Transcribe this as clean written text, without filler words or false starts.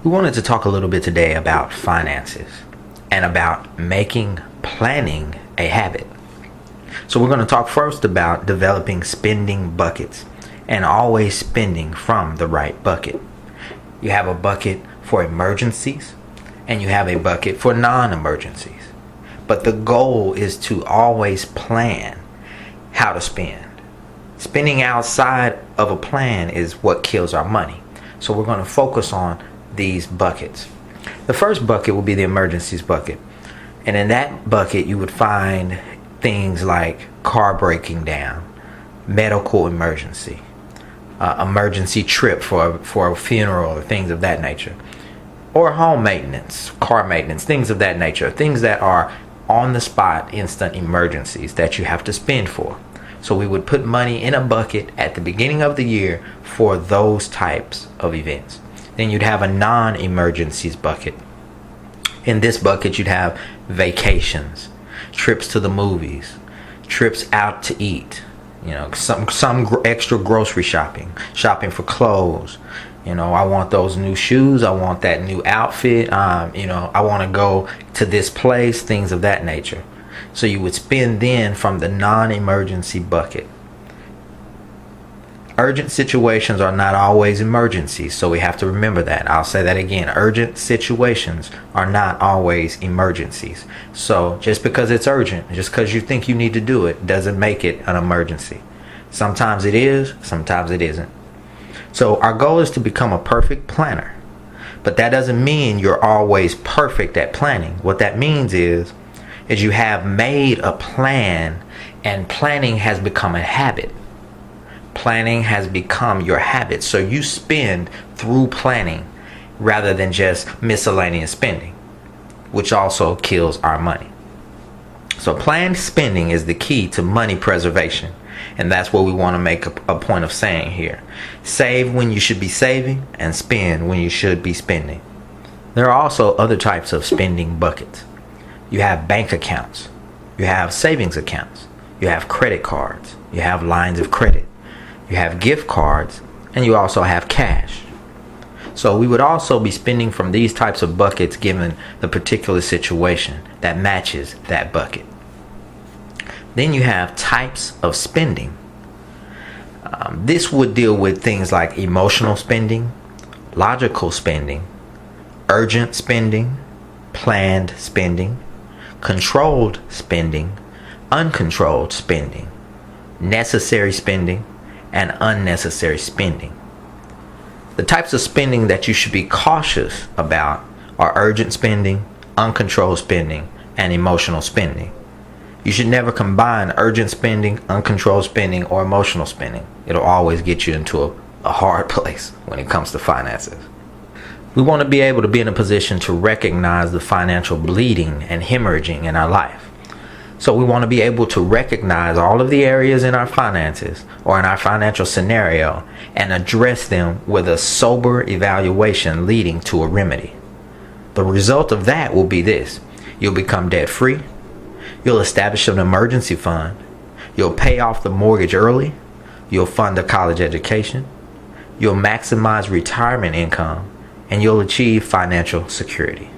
We wanted to talk a little bit today about finances and about making planning a habit. So we're going to talk first about developing spending buckets and always spending from the right bucket. You have a bucket for emergencies and you have a bucket for non-emergencies. But the goal is to always plan how to spend. Spending outside of a plan is what kills our money. So we're going to focus on these buckets. The first bucket will be the emergencies bucket. And in that bucket, you would find things like car breaking down, medical emergency, emergency trip for a funeral, or things of that nature, or home maintenance, car maintenance, things of that nature, things that are on the spot, instant emergencies that you have to spend for. So we would put money in a bucket at the beginning of the year for those types of events. Then you'd have a non-emergencies bucket. In this bucket, you'd have vacations, trips to the movies, trips out to eat, some extra grocery shopping for clothes. I want those new shoes. I want that new outfit. I want to go to this place, things of that nature. So you would spend then from the non-emergency bucket. Urgent situations are not always emergencies, so we have to remember that. I'll say that again. Urgent situations are not always emergencies. So just because it's urgent, just because you think you need to do it, doesn't make it an emergency. Sometimes it is, sometimes it isn't. So our goal is to become a perfect planner. But that doesn't mean you're always perfect at planning. What that means is you have made a plan, and planning has become a habit. Planning has become your habit. So you spend through planning rather than just miscellaneous spending, which also kills our money. So planned spending is the key to money preservation. And that's what we want to make a point of saying here. Save when you should be saving and spend when you should be spending. There are also other types of spending buckets. You have bank accounts. You have savings accounts. You have credit cards. You have lines of credit. You have gift cards, and you also have cash. So we would also be spending from these types of buckets given the particular situation that matches that bucket. Then you have types of spending. This would deal with things like emotional spending, logical spending, urgent spending, planned spending, controlled spending, uncontrolled spending, necessary spending, and unnecessary spending. The types of spending that you should be cautious about are urgent spending, uncontrolled spending, and emotional spending. You should never combine urgent spending, uncontrolled spending, or emotional spending. It'll always get you into a hard place when it comes to finances. We want to be able to be in a position to recognize the financial bleeding and hemorrhaging in our life. So we want to be able to recognize all of the areas in our finances or in our financial scenario and address them with a sober evaluation leading to a remedy. The result of that will be this. You'll become debt free. You'll establish an emergency fund. You'll pay off the mortgage early. You'll fund a college education. You'll maximize retirement income, and you'll achieve financial security.